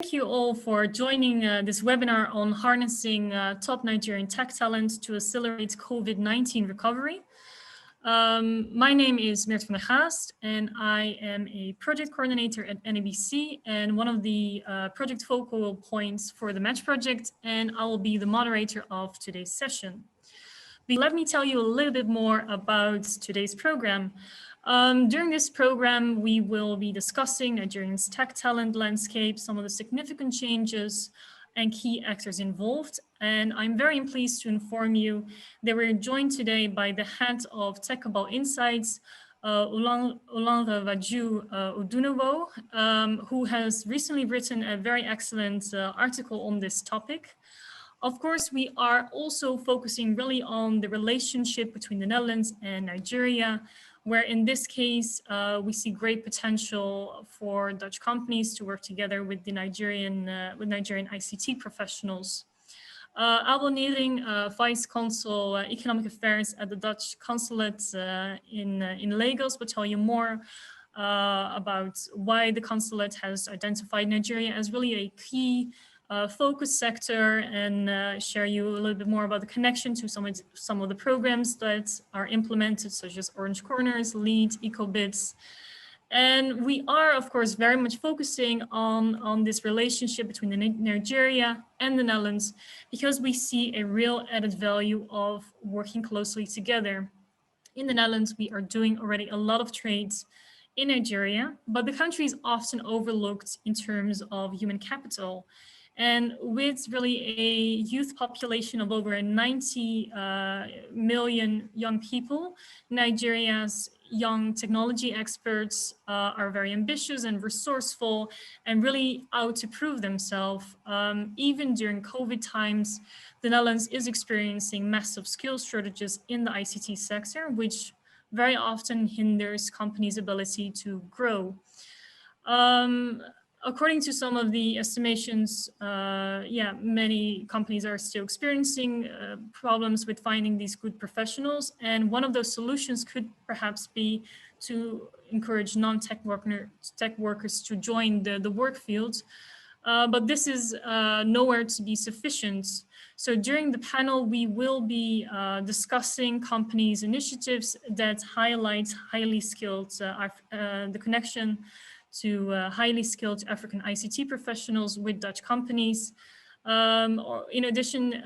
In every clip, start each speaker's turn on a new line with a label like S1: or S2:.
S1: Thank you all for joining this webinar on harnessing top Nigerian tech talent to accelerate COVID-19 recovery. My name is Meert van der Gaast and I am a project coordinator at NABC and one of the project focal points for the Match project, and I will be the moderator of today's session. Let me tell you a little bit more about today's program. During this program, we will be discussing Nigerian's tech talent landscape, some of the significant changes and key actors involved. And I'm very pleased to inform you that we're joined today by the head of Techable Insights, Olanrewaju Odunewo, who has recently written a very excellent article on this topic. Of course, we are also focusing really on the relationship between the Netherlands and Nigeria, where in this case, we see great potential for Dutch companies to work together with the Nigerian ICT professionals. Abel Nering, Vice Consul Economic Affairs at the Dutch Consulate in Lagos, will tell you more about why the consulate has identified Nigeria as really a key focus sector, and share you a little bit more about the connection to some of the programs that are implemented, such as Orange Corners, LEAD, EcoBits. And we are, of course, very much focusing on this relationship between Nigeria and the Netherlands, because we see a real added value of working closely together. In the Netherlands, we are doing already a lot of trades in Nigeria, but the country is often overlooked in terms of human capital. And with really a youth population of over 90 million young people, Nigeria's young technology experts are very ambitious and resourceful and really out to prove themselves. Even during COVID times, the Netherlands is experiencing massive skills shortages in the ICT sector, which very often hinders companies' ability to grow. According to some of the estimations, many companies are still experiencing problems with finding these good professionals. And one of those solutions could perhaps be to encourage non-tech workers to join the work field. But this is nowhere to be sufficient. So during the panel, we will be discussing companies' initiatives that highlight highly skilled, the connection to highly skilled African ICT professionals with Dutch companies. In addition in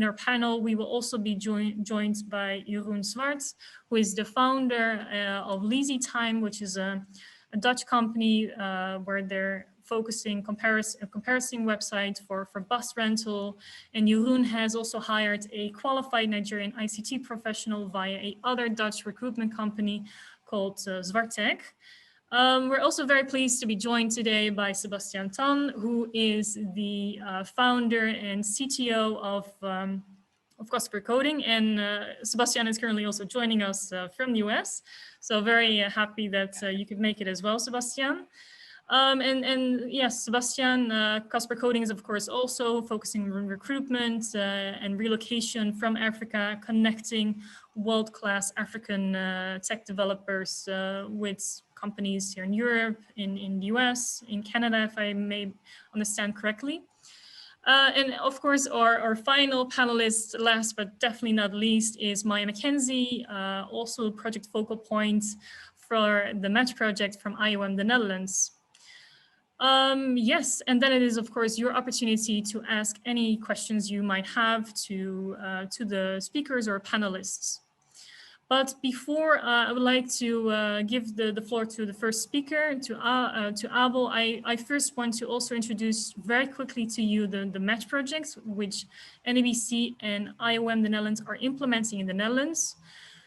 S1: our panel, we will also be joined by Jeroen Zwart, who is the founder of Lazy Time, which is a Dutch company where they're focusing comparison website for bus rental. And Jeroen has also hired a qualified Nigerian ICT professional via a other Dutch recruitment company called Zwartek. We're also very pleased to be joined today by Sebastian Tan, who is the founder and CTO of Casper Coding. And Sebastian is currently also joining us from the US. So very happy that you could make it as well, Sebastian. And yes, Sebastian, Casper Coding is of course also focusing on recruitment and relocation from Africa, connecting world-class African tech developers with companies here in Europe, in the US, in Canada, if I may understand correctly. And of course, our final panelist, last but definitely not least, is Maya McKenzie, also project focal point for the Match project from IOM, the Netherlands. Yes, and then it is, of course, your opportunity to ask any questions you might have to the speakers or panelists. But before I would like to give the floor to the first speaker, to Abel, I first want to also introduce very quickly to you the Match projects, which NABC and IOM the Netherlands are implementing in the Netherlands.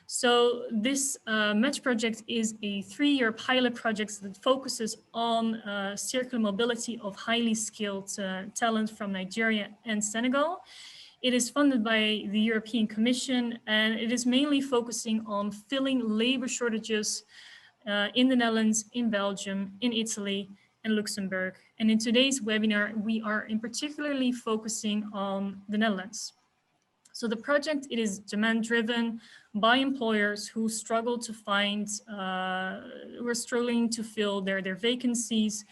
S1: So this Match project is a 3-year pilot project that focuses on circular mobility of highly skilled talent from Nigeria and Senegal. It is funded by the European Commission, and it is mainly focusing on filling labor shortages in the Netherlands, in Belgium, in Italy, and Luxembourg. And in today's webinar, we are in particularly focusing on the Netherlands. So the project, it is demand driven by employers who struggle to find, who are struggling to fill their vacancies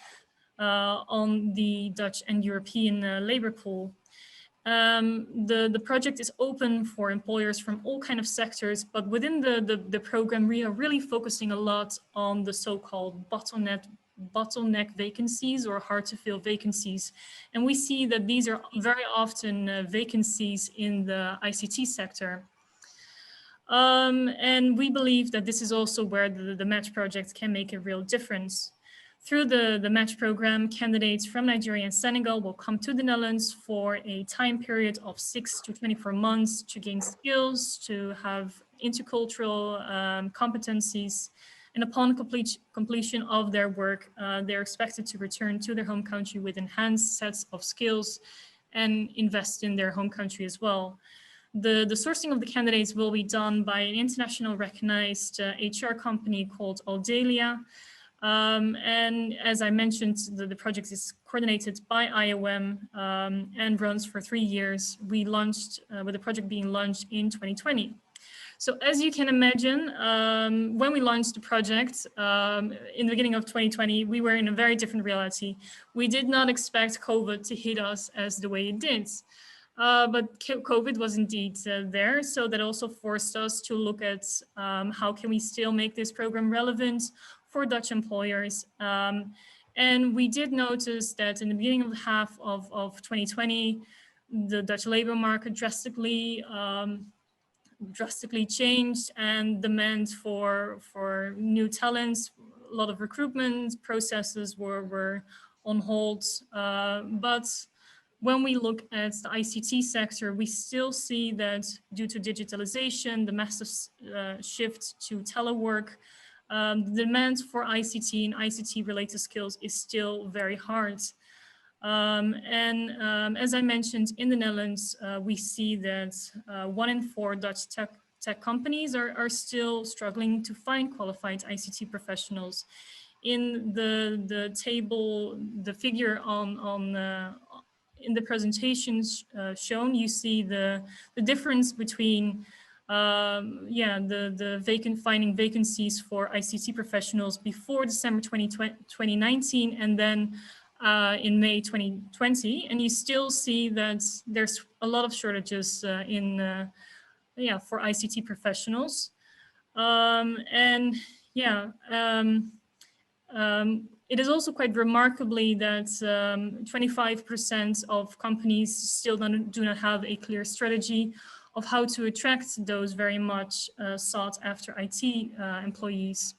S1: on the Dutch and European labor pool. The project is open for employers from all kind of sectors, but within the program, we are really focusing a lot on the so-called bottleneck vacancies or hard to fill vacancies. And we see that these are very often vacancies in the ICT sector. And we believe that this is also where the match project can make a real difference. Through the match program, candidates from Nigeria and Senegal will come to the Netherlands for a time period of 6 to 24 months to gain skills, to have intercultural competencies. And upon completion of their work, they're expected to return to their home country with enhanced sets of skills and invest in their home country as well. The sourcing of the candidates will be done by an international recognized HR company called Aldelia. And as I mentioned, the project is coordinated by IOM and runs for 3 years. We launched, with the project being launched in 2020. So as you can imagine, when we launched the project in the beginning of 2020, we were in a very different reality. We did not expect COVID to hit us as the way it did. But COVID was indeed there, so that also forced us to look at how can we still make this program relevant for Dutch employers. And we did notice that in the beginning of the half of 2020, the Dutch labor market drastically changed, and demand for new talents, a lot of recruitment processes were on hold. But when we look at the ICT sector, we still see that due to digitalization, the massive shift to telework, the demand for ICT and ICT related skills is still very hard. As I mentioned, in the Netherlands, we see that 1 in 4 Dutch tech companies are still struggling to find qualified ICT professionals. In the table, the figure in the presentations shown, you see the difference between finding vacancies for ICT professionals before December 2019 and then in May 2020, and you still see that there's a lot of shortages for ICT professionals. It is also quite remarkably that 25% of companies still do not have a clear strategy of how to attract those very much sought after IT employees,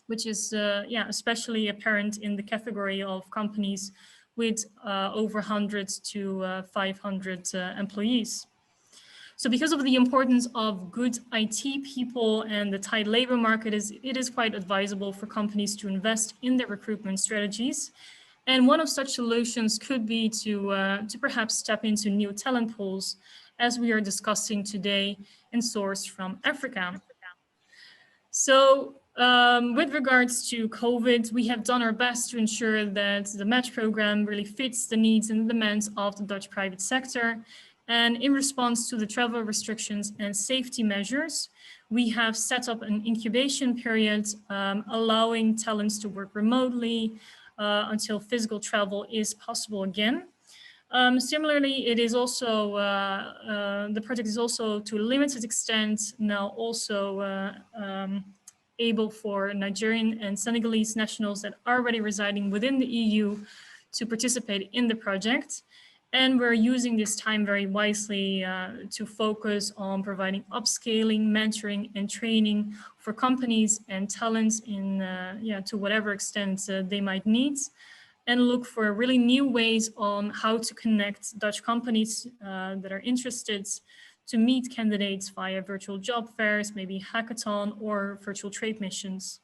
S1: which is especially apparent in the category of companies with over 100 to 500 employees. So because of the importance of good IT people and the tight labor market, it is quite advisable for companies to invest in their recruitment strategies. And one of such solutions could be to perhaps tap into new talent pools, as we are discussing today, and source from Africa. So with regards to COVID, we have done our best to ensure that the match program really fits the needs and the demands of the Dutch private sector. And in response to the travel restrictions and safety measures, we have set up an incubation period, allowing talents to work remotely until physical travel is possible again. Similarly, it is also, the project is also to a limited extent now also able for Nigerian and Senegalese nationals that are already residing within the EU to participate in the project. And we're using this time very wisely to focus on providing upscaling, mentoring, and training for companies and talents in, to whatever extent they might need, and look for really new ways on how to connect Dutch companies that are interested to meet candidates via virtual job fairs, maybe hackathon or virtual trade missions.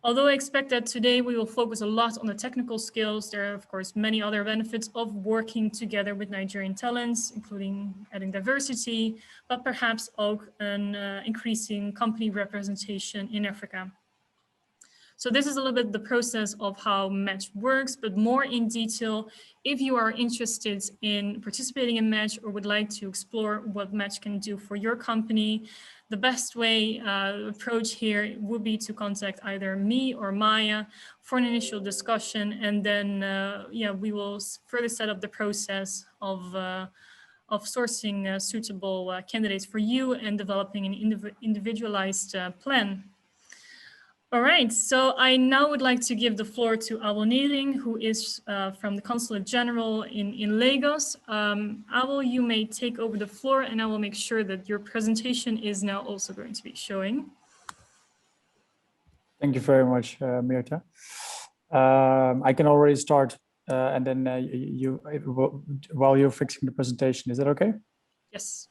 S1: Although I expect that today we will focus a lot on the technical skills, there are of course many other benefits of working together with Nigerian talents, including adding diversity, but perhaps also an increasing company representation in Africa. So this is a little bit the process of how Match works, but more in detail, if you are interested in participating in Match or would like to explore what Match can do for your company, the best way approach here would be to contact either me or Maya for an initial discussion, and then we will further set up the process of sourcing suitable candidates for you and developing an individualized plan. All right, so I now would like to give the floor to Abel Nering, who is from the Consulate General in Lagos. Abel, you may take over the floor, and I will make sure that your presentation is now also going to be showing.
S2: Thank you very much, Mirta. I can already start, and then while you're fixing the presentation, is that okay?
S1: Yes.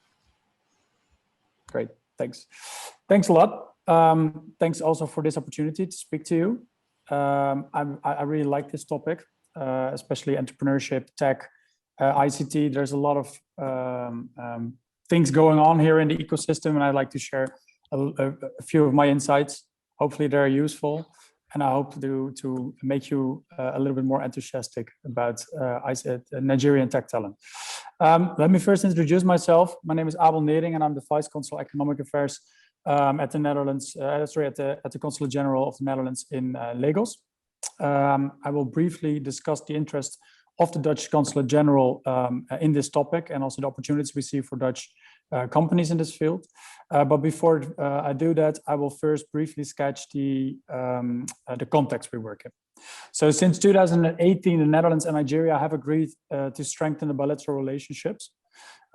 S2: Great, thanks. Thanks a lot. Thanks also for this opportunity to speak to you. I really like this topic, especially entrepreneurship, tech, ICT. There's a lot of things going on here in the ecosystem, and I'd like to share a few of my insights. Hopefully they're useful, and I hope to make you a little bit more enthusiastic about Nigerian tech talent. Let me first introduce myself. My name is Abel Nering, and I'm the Vice Consul Economic Affairs at the Netherlands, at the Consulate General of the Netherlands in Lagos. I will briefly discuss the interest of the Dutch Consulate General in this topic, and also the opportunities we see for Dutch companies in this field. But before I do that, I will first briefly sketch the context we work in. So since 2018, the Netherlands and Nigeria have agreed to strengthen the bilateral relationships,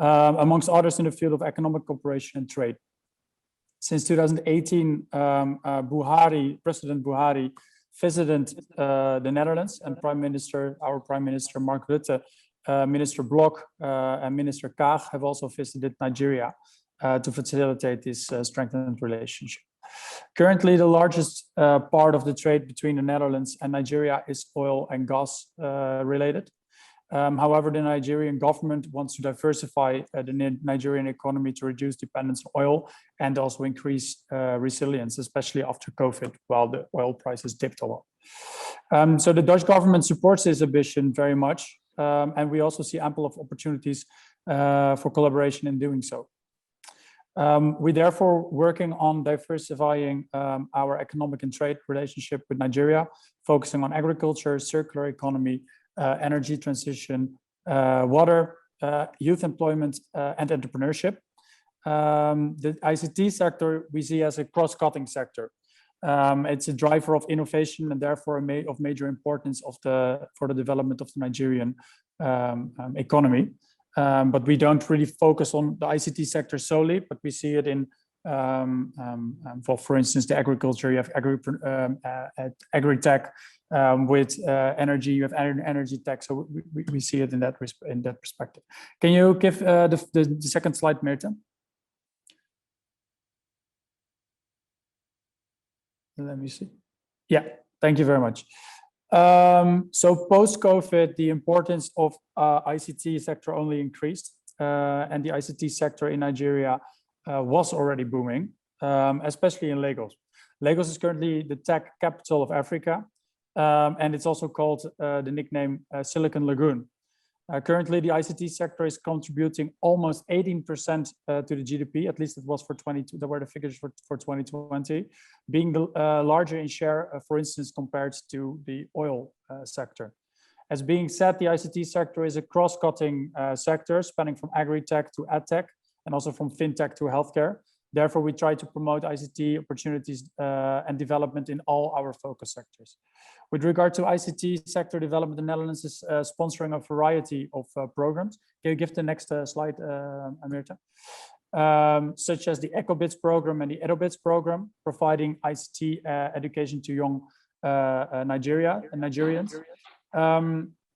S2: amongst others in the field of economic cooperation and trade. Since 2018, President Buhari visited the Netherlands, and our Prime Minister Mark Rutte, Minister Blok, and Minister Kaag have also visited Nigeria to facilitate this strengthened relationship. Currently, the largest part of the trade between the Netherlands and Nigeria is oil and gas related. However, the Nigerian government wants to diversify the Nigerian economy to reduce dependence on oil and also increase resilience, especially after COVID, while the oil prices dipped a lot. So the Dutch government supports this ambition very much, and we also see ample of opportunities for collaboration in doing so. We're therefore working on diversifying our economic and trade relationship with Nigeria, focusing on agriculture, circular economy, energy transition, water, youth employment, and entrepreneurship. The ICT sector we see as a cross-cutting sector. It's a driver of innovation and therefore of major importance for the development of the Nigerian economy. But we don't really focus on the ICT sector solely, but we see it in, for instance, the agriculture. You have agri-tech. With energy, you have energy tech. So we see it in that perspective. Can you give the second slide, Mirta? Let me see. Yeah, thank you very much. So post-COVID, the importance of ICT sector only increased, and the ICT sector in Nigeria was already booming, especially in Lagos. Lagos is currently the tech capital of Africa, and it's also called the nickname Silicon Lagoon. Currently, the ICT sector is contributing almost 18% to the GDP, at least it was for 22, there were the figures for 2020, being the larger in share, for instance, compared to the oil sector. As being said, the ICT sector is a cross-cutting sector, spanning from agri-tech to ed-tech, and also from fintech to healthcare. Therefore, we try to promote ICT opportunities and development in all our focus sectors. With regard to ICT sector development, the Netherlands is sponsoring a variety of programs. Can you give the next slide, Amirta? Such as the EcoBits program and the EdoBits program, providing ICT education to young Nigerians.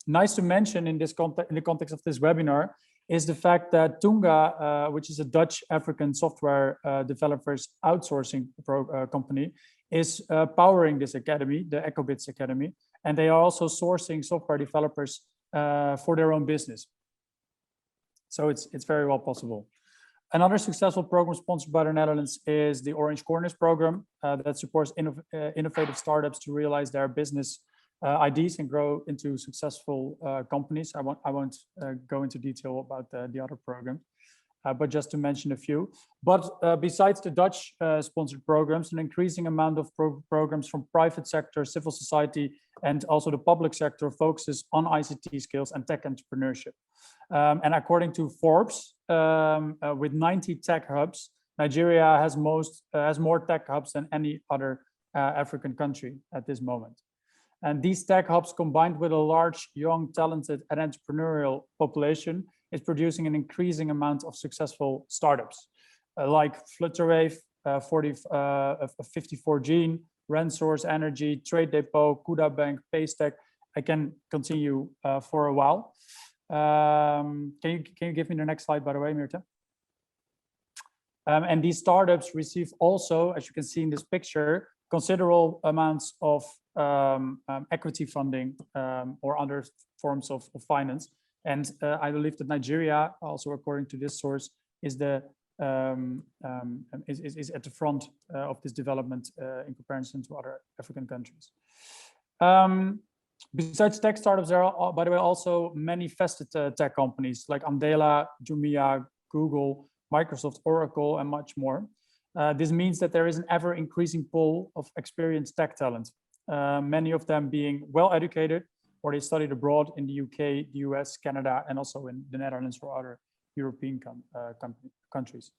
S2: Nice to mention in the context of this webinar is the fact that Tunga, which is a Dutch African software developers outsourcing company, is powering this academy, the EcoBits Academy, and they are also sourcing software developers for their own business. So it's very well possible. Another successful program sponsored by the Netherlands is the Orange Corners program that supports innovative startups to realize their business ideas and grow into successful companies. I won't go into detail about the other program, but just to mention a few. But besides the Dutch sponsored programs, an increasing amount of programs from private sector, civil society, and also the public sector focuses on ICT skills and tech entrepreneurship. And according to Forbes, with 90 tech hubs, Nigeria has more tech hubs than any other African country at this moment. And these tech hubs, combined with a large, young, talented, and entrepreneurial population, is producing an increasing amount of successful startups, like Flutterwave, 54 Gene, Rensource Energy, Trade Depot, Kuda Bank, Paystack. I can continue for a while. Can you give me the next slide, by the way, Mirta? And these startups receive also, as you can see in this picture, considerable amounts of equity funding or other forms of finance. And I believe that Nigeria, also according to this source, is at the front of this development in comparison to other African countries. Besides tech startups, there are, by the way, also many vested tech companies like Andela, Jumia, Google, Microsoft, Oracle, and much more. This means that there is an ever increasing pool of experienced tech talent, many of them being well educated, or they studied abroad in the UK, the US, Canada, and also in the Netherlands or other European countries.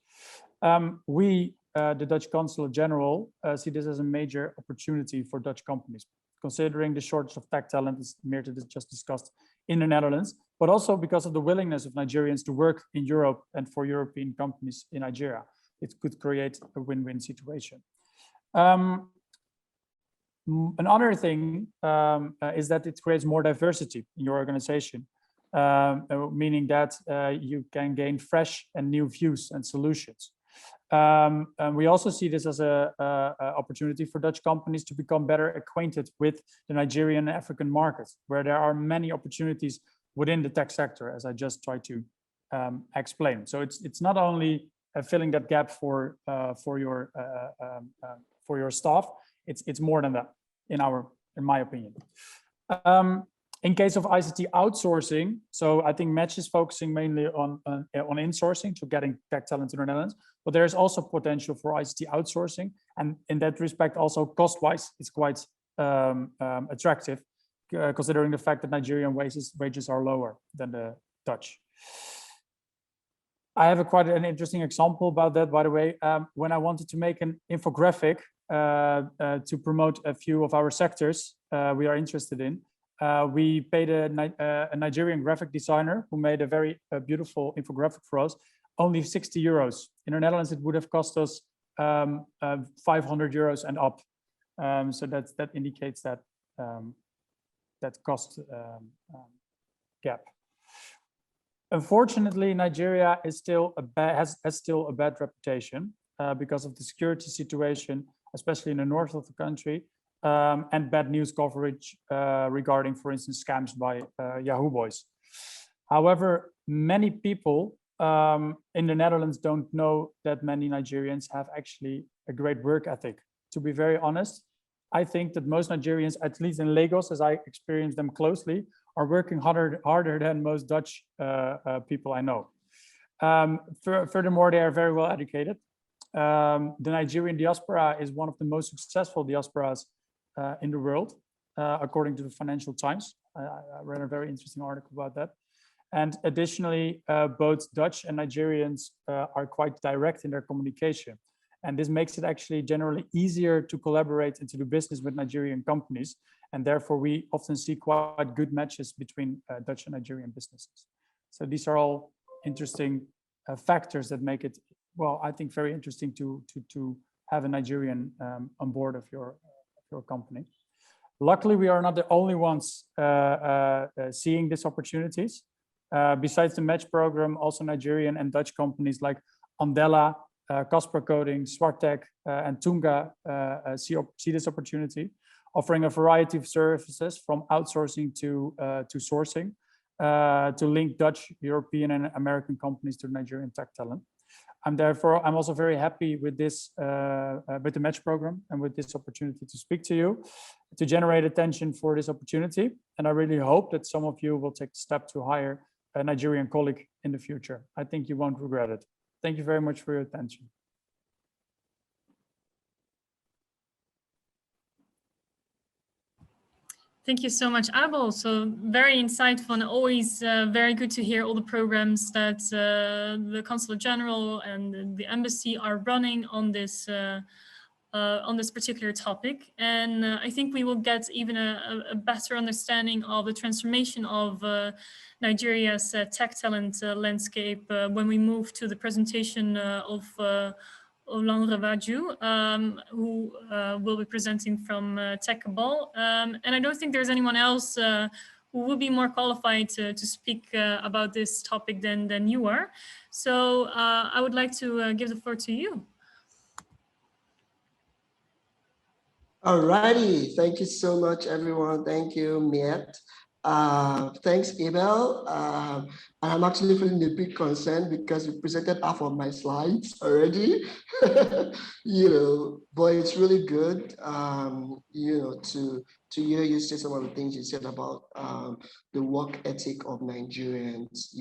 S2: We, the Dutch Consulate General, see this as a major opportunity for Dutch companies, considering the shortage of tech talent, as Mirta just discussed, in the Netherlands, but also because of the willingness of Nigerians to work in Europe and for European companies in Nigeria. It could create a win-win situation. Another thing is that it creates more diversity in your organization, meaning that you can gain fresh and new views and solutions. And we also see this as an opportunity for Dutch companies to become better acquainted with the Nigerian and African markets, where there are many opportunities within the tech sector, as I just tried to explain. So it's not only filling that gap for your staff. It's more than that, in my opinion. In case of ICT outsourcing, so I think Match is focusing mainly on insourcing, so getting tech talent to the Netherlands, but there is also potential for ICT outsourcing, and in that respect, also cost-wise, it's quite attractive, considering the fact that Nigerian wages are lower than the Dutch. I have quite an interesting example about that, by the way. When I wanted to make an infographic to promote a few of our sectors we are interested in, we paid a Nigerian graphic designer who made a very beautiful infographic for us, only 60 euros. In the Netherlands, it would have cost us 500 euros and up. So that indicates that that cost gap. Unfortunately, Nigeria is still has still a bad reputation because of the security situation, especially in the north of the country, and bad news coverage regarding, for instance, scams by Yahoo boys. However, many people in the Netherlands don't know that many Nigerians have actually a great work ethic. To be very honest, I think that most Nigerians, at least in Lagos, as I experience them closely, are working harder than most Dutch people I know. Furthermore, they are very well educated. The Nigerian diaspora is one of the most successful diasporas in the world, according to the Financial Times. I read a very interesting article about that. And additionally, both Dutch and Nigerians are quite direct in their communication. And this makes it actually generally easier to collaborate and to do business with Nigerian companies. And therefore, we often see quite good matches between Dutch and Nigerian businesses. So these are all interesting factors that make it, well, I think very interesting to have a Nigerian on board of your company. Luckily, we are not the only ones seeing these opportunities. Besides the Match program, also Nigerian and Dutch companies like Andela, Casper Coding, Swartech, and Tunga see this opportunity, offering a variety of services from outsourcing to sourcing to link Dutch, European, and American companies to Nigerian tech talent. I'm also very happy with this, with the match program and with this opportunity to speak to you, to generate attention for this opportunity. And I really hope that some of you will take the step to hire a Nigerian colleague in the future. I think you won't regret it. Thank you very much for your attention.
S1: Thank you so much, Abel. So very insightful and always very good to hear all the programs that the Consulate General and the Embassy are running on this particular topic. And I think we will get even a better understanding of the transformation of Nigeria's tech talent landscape when we move to the presentation of Olandre Waju, who will be presenting from Tech Cabal. And I don't think there's anyone else who will be more qualified to speak about this topic than you are. So I would like to give the floor to you.
S3: All righty, thank you so much, everyone. Thank you, Miet. Thanks, Abel. I'm actually feeling a bit concerned because you presented half of my slides already. But it's really good, to hear you say some of the things you said about the work ethic of Nigerians.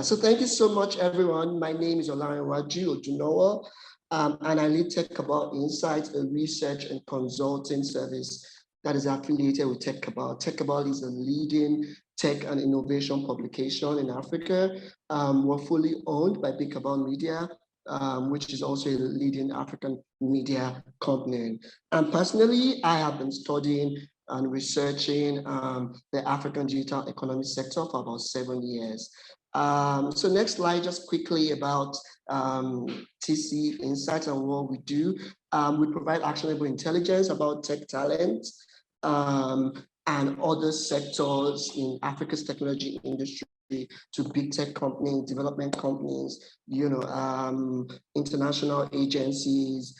S3: So thank you so much, everyone. My name is Olandre Waju Ojunowo. And I lead Tech Cabal Insights, a research and consulting service that is affiliated with Tech Cabal. Tech Cabal is a leading tech and innovation publication in Africa. We're fully owned by Big Cabal Media, which is also a leading African media company. And personally, I have been studying and researching the African digital economy sector for about 7 years. So next slide, just quickly about TC Insights and what we do. We provide actionable intelligence about tech talent and other sectors in Africa's technology industry to big tech companies, development companies, international agencies,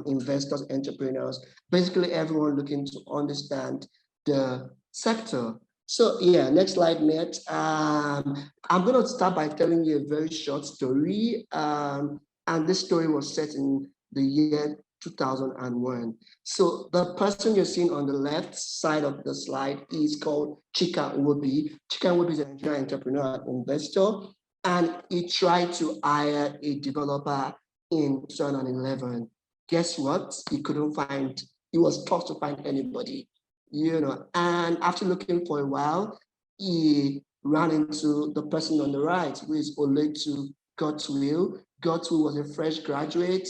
S3: investors, entrepreneurs, basically everyone looking to understand the sector. So yeah, next slide, Matt. I'm going to start by telling you a very short story. And this story was set in the year 2001. So the person you're seeing on the left side of the slide is called Chika Nwobi. Chika Nwobi is a Nigerian entrepreneur and investor, and he tried to hire a developer in 2011. Guess what? He couldn't find, it was tough to find anybody. And after looking for a while, he ran into the person on the right, who is Oletu Godswill. Godswill was a fresh graduate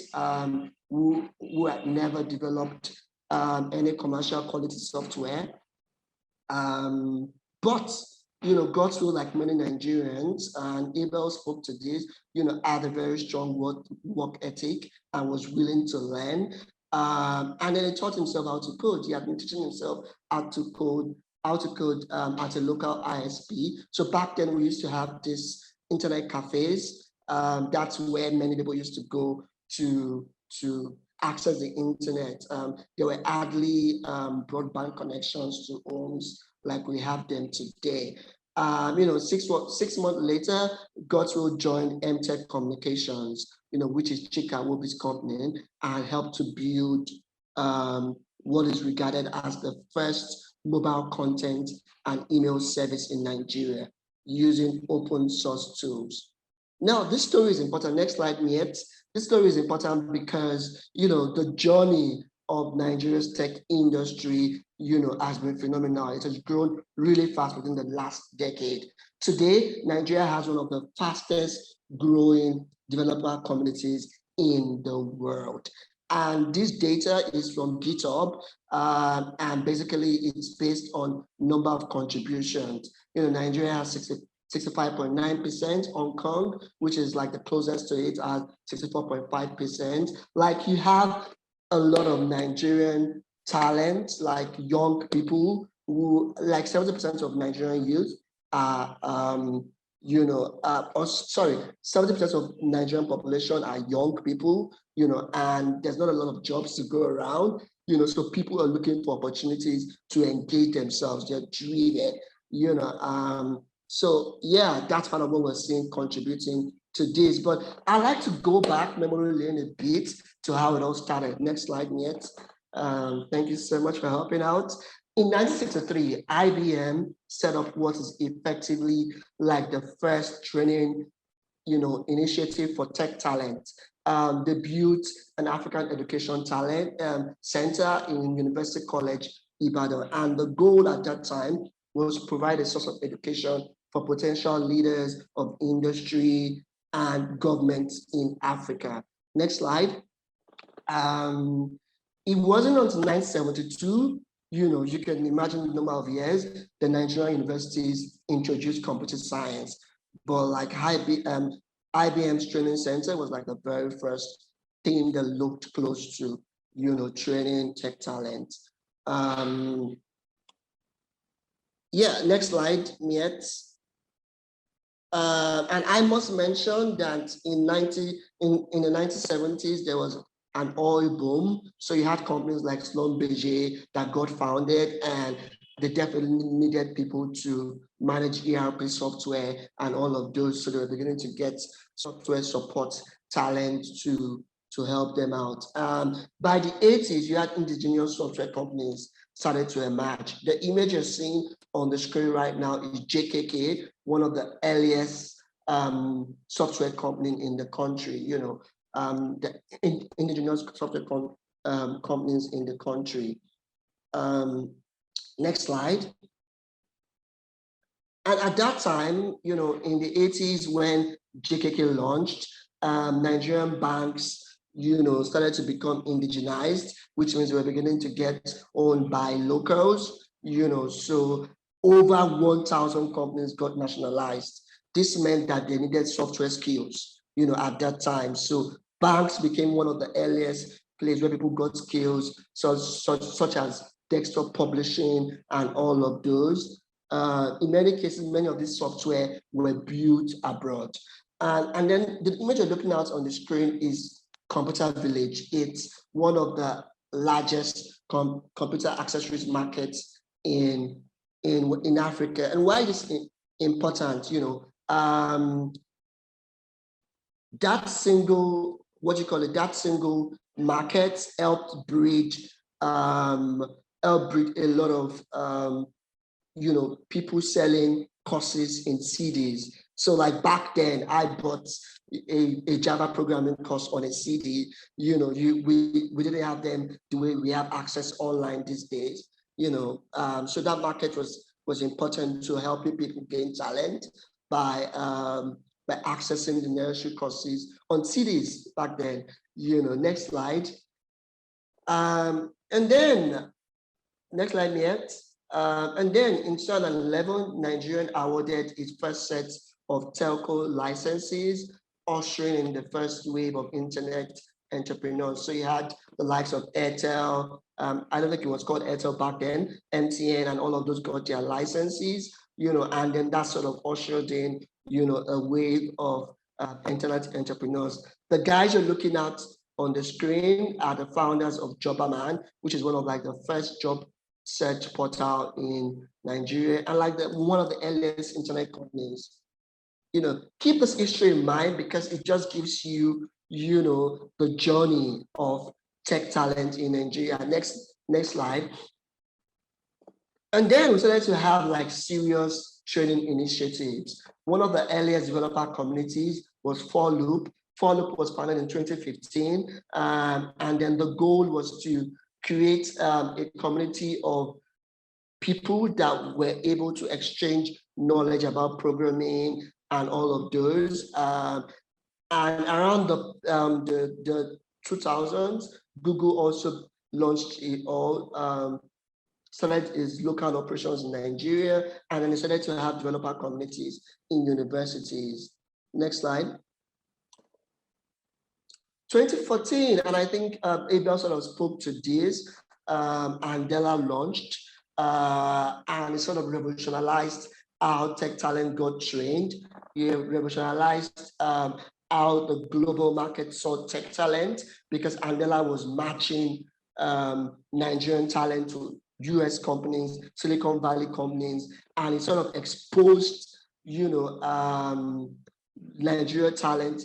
S3: who had never developed any commercial quality software. But Godswill, like many Nigerians, and Abel spoke to this, had a very strong work ethic and was willing to learn. And then he taught himself how to code. He had been teaching himself how to code at a local ISP. So back then we used to have these internet cafes. That's where many people used to go to access the internet. There were hardly broadband connections to homes like we have them today. 6 months later, Godswill joined MTech Communications, which is Chika Nwobi's company, and helped to build what is regarded as the first mobile content and email service in Nigeria using open source tools. Now, this story is important. Next slide, Miet. This story is important because, the journey of Nigeria's tech industry, has been phenomenal. It has grown really fast within the last decade. Today, Nigeria has one of the fastest growing developer communities in the world. And this data is from GitHub, and basically it's based on number of contributions. Nigeria has 65.9%, Hong Kong, which is like the closest to it, at 64.5%. Like, you have a lot of Nigerian talent, like young people who, like 70% of Nigerian youth are, 70% of Nigerian population are young people, and there's not a lot of jobs to go around, so people are looking for opportunities to engage themselves. They're driven, So yeah, that's part of what we're seeing contributing to this. But I'd like to go back memory lane a bit to how it all started. Next slide, Niet. Thank you so much for helping out. In 1963, IBM set up what is effectively like the first training, initiative for tech talent. They built an African Education Talent Center in University College, Ibadan. And the goal at that time was to provide a source of education for potential leaders of industry and government in Africa. Next slide. It wasn't until 1972, you can imagine the number of years, the Nigerian universities introduced computer science. But like IBM's training center was like the very first thing that looked close to, training tech talent. Yeah, next slide, Niet. And I must mention that in the 1970s, there was an oil boom. So you had companies like Schlumberger that got founded, and they definitely needed people to manage ERP software and all of those. So they were beginning to get software support talent to help them out. By the 80s, you had indigenous software companies started to emerge. The image you're seeing on the screen right now is JKK, one of the earliest software company in the country, the indigenous software companies in the country. Next slide. And at that time, in the 80s, when JKK launched, Nigerian banks, started to become indigenized, which means we're beginning to get owned by locals, so over 1,000 companies got nationalized. This meant that they needed software skills, at that time. So banks became one of the earliest places where people got skills, such as desktop publishing and all of those. In many cases, many of these software were built abroad. And then the image you're looking at on the screen is Computer Village. It's one of the largest computer accessories markets in Africa. And why is this important? That single, that single market helped bridge a lot of people selling courses in CDs. So like back then, I bought a Java programming course on a CD. We didn't have them the way we have access online these days. So that market was important to helping people gain talent by accessing the necessary courses on CDs back then. Next slide. And then next slide, yet. And then in 2011, Nigerian awarded its first set of telco licenses, ushering in the first wave of internet entrepreneurs. So you had the likes of Airtel, I don't think it was called Airtel back then, MTN, and all of those got their licenses, and then that sort of ushered in, a wave of internet entrepreneurs. The guys you're looking at on the screen are the founders of Jobberman, which is one of like the first job search portal in Nigeria, and like one of the earliest internet companies. Keep this history in mind because it just gives you, the journey of tech talent in Nigeria. Next slide. And then we started to have like serious training initiatives. One of the earliest developer communities was 4Loop. 4Loop was founded in 2015, and then the goal was to create a community of people that were able to exchange knowledge about programming and all of those. And around the 2000s, Google also launched it all, started its local operations in Nigeria, and then it started to have developer communities in universities. Next slide. 2014, and I think Abel sort of spoke to this, Andela launched, and it sort of revolutionized how tech talent got trained. It revolutionized how the global market saw tech talent, because Andela was matching Nigerian talent to US companies, Silicon Valley companies, and it sort of exposed Nigeria talent.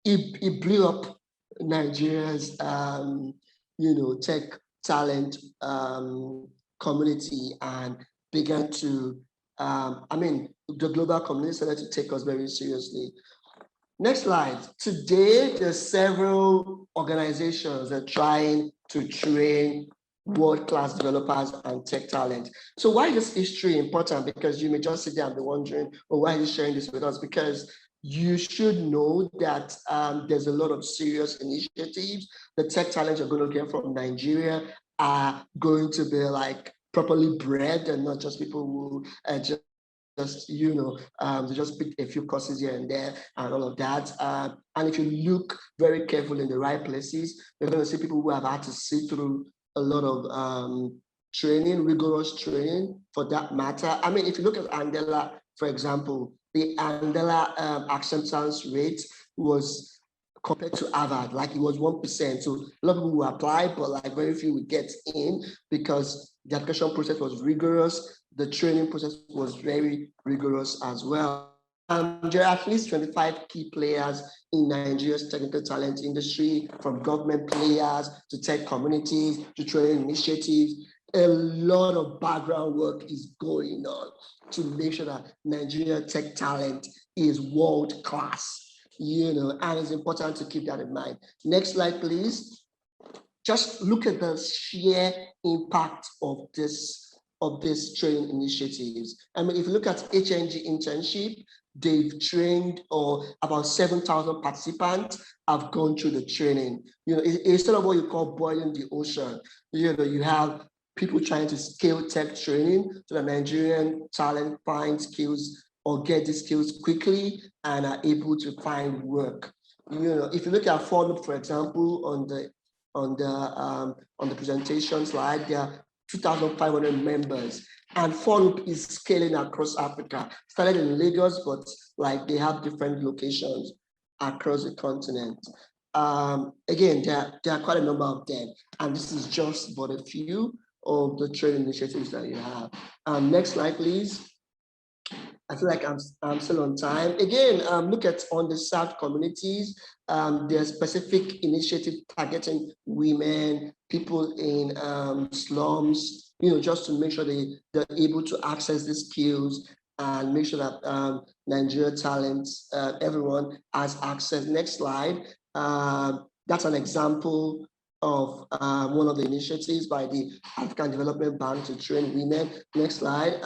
S3: It blew up Nigeria's, tech talent community and began to, the global community started to take us very seriously. Next slide. Today, there's several organizations that are trying to train world-class developers and tech talent. So why is this history important? Because you may just sit there and be wondering, well, why are you sharing this with us? Because you should know that there's a lot of serious initiatives. The tech talent you're going to get from Nigeria are going to be like properly bred and not just people who they just pick a few courses here and there and all of that. And if you look very carefully in the right places, you're going to see people who have had to sit through a lot of training, rigorous training for that matter. I mean, if you look at Andela, for example, the Andela acceptance rate was compared to Harvard, like it was 1%. So a lot of people will apply, but like very few would get in because the application process was rigorous. The training process was very rigorous as well. There are at least 25 key players in Nigeria's technical talent industry, from government players to tech communities to training initiatives. A lot of background work is going on to make sure that Nigeria tech talent is world class, and it's important to keep that in mind. Next slide, please. Just look at the sheer impact of this training initiatives. I mean, if you look at HNG internship, they've trained about 7,000 participants have gone through the training. Instead of what you call boiling the ocean, you have people trying to scale tech training so that Nigerian talent find skills or get the skills quickly and are able to find work. If you look at Ford, for example, on the presentation slide, there are 2,500 members, and Ford is scaling across Africa. Started in Lagos, but like they have different locations across the continent. Again, there are quite a number of them, and this is just but a few of the training initiatives that you have. Next slide, please. I feel like I'm still on time. Again, look at underserved communities. There are specific initiatives targeting women, people in slums, just to make sure they're able to access the skills and make sure that Nigeria talents, everyone has access. Next slide. That's an example of one of the initiatives by the African Development Bank to train women. Next slide.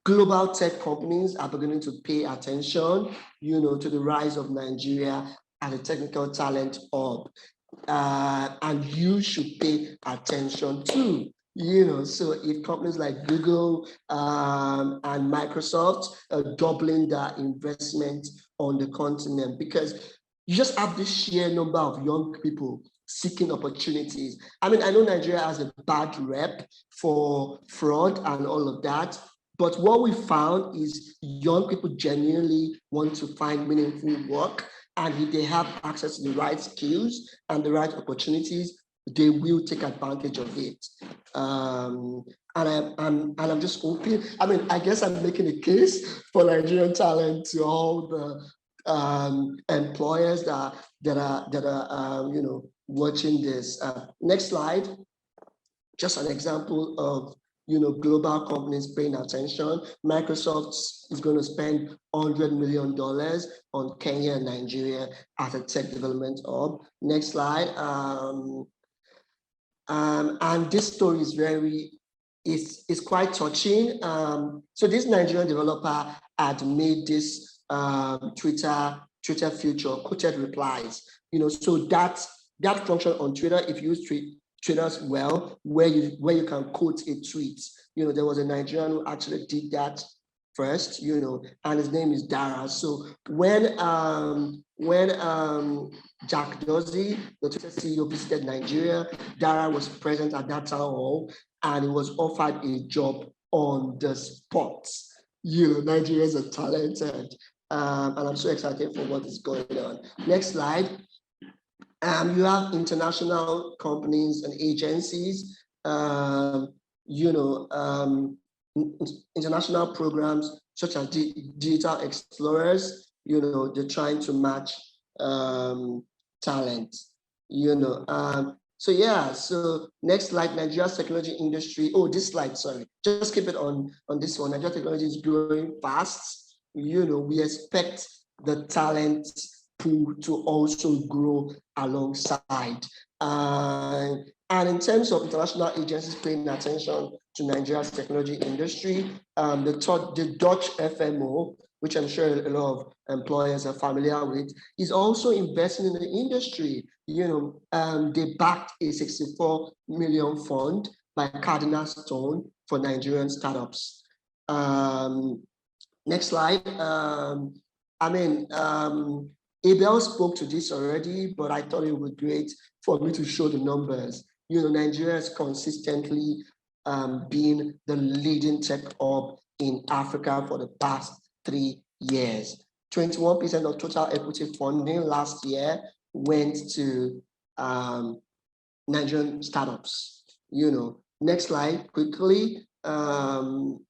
S3: Global tech companies are beginning to pay attention, to the rise of Nigeria as a technical talent hub. And you should pay attention too. So if companies like Google and Microsoft are doubling their investment on the continent, because you just have this sheer number of young people seeking opportunities. I mean, I know Nigeria has a bad rep for fraud and all of that, but what we found is young people genuinely want to find meaningful work, and if they have access to the right skills and the right opportunities, they will take advantage of it. And I'm just hoping. I mean, I guess I'm making a case for Nigerian talent to all the employers that are watching this. Next slide. Just an example of global companies paying attention. Microsoft is going to spend $100 million on Kenya and Nigeria as a tech development hub. Next slide. And this story is quite touching. So this Nigerian developer had made this Twitter feature, quoted replies. So that function on Twitter, if you use Twitter's well, where you can quote a tweet. There was a Nigerian who actually did that first, and his name is Dara. So when Jack Dorsey, the Twitter CEO, visited Nigeria, Dara was present at that town hall, and he was offered a job on the spot. Nigerians are talented, and I'm so excited for what is going on. Next slide. You have international companies and agencies, international programs such as digital explorers, they're trying to match talent, So yeah, so next slide, Nigeria's technology industry. Oh, this slide, sorry. Just keep it on this one. Nigeria technology is growing fast. We expect the talent pool to also grow alongside. And in terms of international agencies paying attention to Nigeria's technology industry, the Dutch FMO, which I'm sure a lot of employers are familiar with, is also investing in the industry. They backed a 64 million fund by Cardinal Stone for Nigerian startups. Next slide. Abel spoke to this already, but I thought it would be great for me to show the numbers. Nigeria has consistently been the leading tech hub in Africa for the past 3 years. 21% of total equity funding last year went to Nigerian startups. Next slide, quickly. And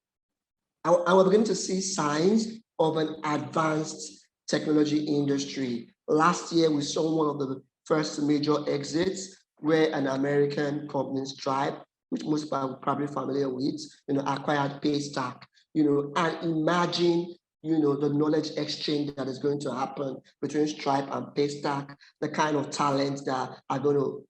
S3: we're beginning to see signs of an advanced technology industry. Last year, we saw one of the first major exits where an American company, Stripe, which most people are probably familiar with, acquired Paystack, and imagine, the knowledge exchange that is going to happen between Stripe and Paystack, the kind of talents that are going to,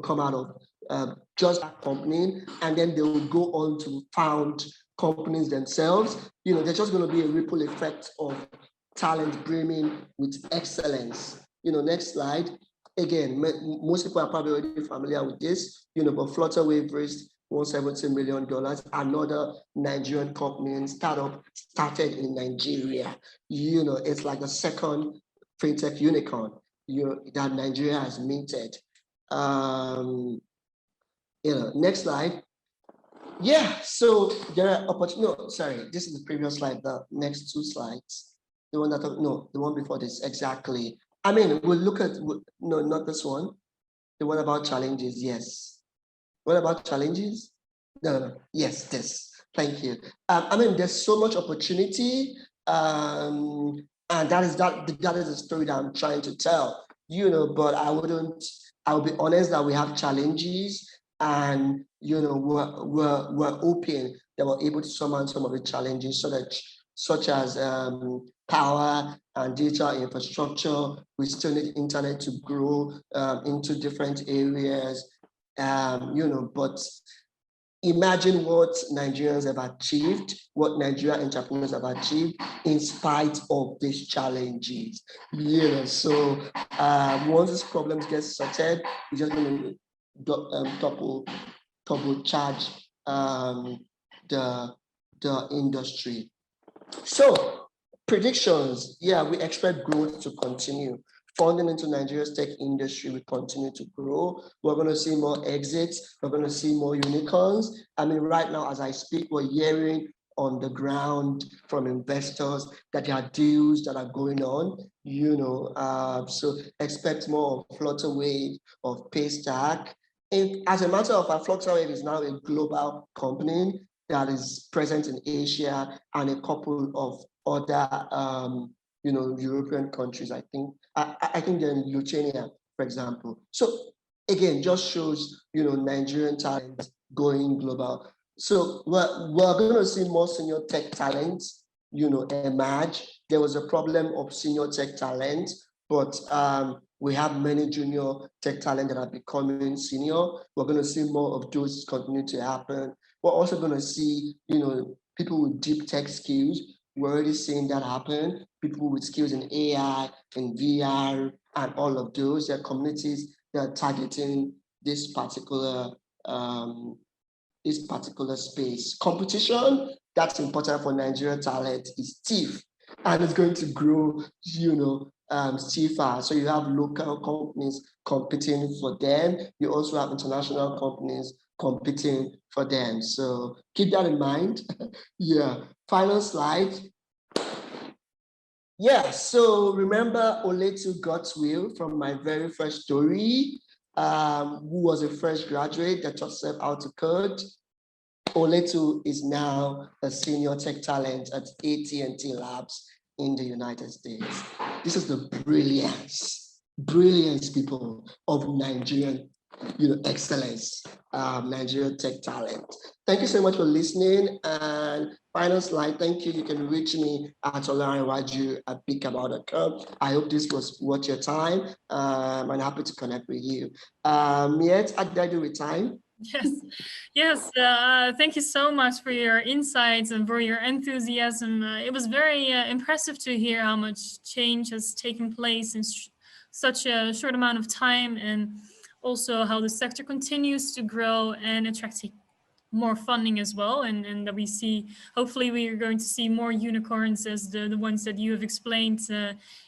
S3: come out of just that company, and then they will go on to found companies themselves. There's just going to be a ripple effect of talent brimming with excellence. Next slide. Again, most people are probably already familiar with this, but Flutterwave raised $170 million. Another Nigerian company and startup started in Nigeria. It's like the second fintech unicorn, that Nigeria has minted. Next slide. Yeah, so there are opportunities. No, sorry, this is the previous slide, the next 2 slides. The one that, no, the one before this, exactly. We'll look at, no, not this one. The one about challenges, yes. What about challenges? No. Yes, this. Thank you. There's so much opportunity, and that is the story that I'm trying to tell. But I'll be honest that we have challenges, and we're hoping that we're able to surmount some of the challenges, such as power and digital infrastructure. We still need internet to grow into different areas. But imagine what Nigerians have achieved, what Nigerian entrepreneurs have achieved in spite of these challenges. So once these problems get sorted, we're just going to turbocharge the industry. So predictions, yeah, we expect growth to continue. Funding into Nigeria's tech industry will continue to grow. We're going to see more exits. We're going to see more unicorns. Right now, as I speak, we're hearing on the ground from investors that there are deals that are going on, so expect more of Flutterwave, of Paystack. As a matter of fact, Flutterwave is now a global company that is present in Asia and a couple of other European countries. I think they're in Lithuania, for example. So again, just shows Nigerian talent going global. So we're going to see more senior tech talents emerge. There was a problem of senior tech talent, but we have many junior tech talent that are becoming senior. We're going to see more of those continue to happen. We're also going to see people with deep tech skills. We're already seeing that happen. People with skills in AI, in VR, and all of those. There are communities that are targeting this particular space. Competition, that's important for Nigerian talent, is stiff, and it's going to grow, stiffer. So you have local companies competing for them. You also have international companies competing for them. So keep that in mind. Yeah. Final slide. Yeah, so remember Oletu Godswill from my very first story, who was a fresh graduate that taught herself how to code. Oletu is now a senior tech talent at AT&T Labs in the United States. This is the brilliance, people, of Nigerian, excellence, Nigerian tech talent. Thank you so much for listening. And final slide, thank you. You can reach me at olarinwaju@bigcabal.com. I hope this was worth your time. I'm happy to connect with you. Miet, how did I do with time?
S1: Yes. Thank you so much for your insights and for your enthusiasm. It was very impressive to hear how much change has taken place in such a short amount of time, and also how the sector continues to grow and attract more funding as well, and that we see, hopefully we are going to see more unicorns as the ones that you have explained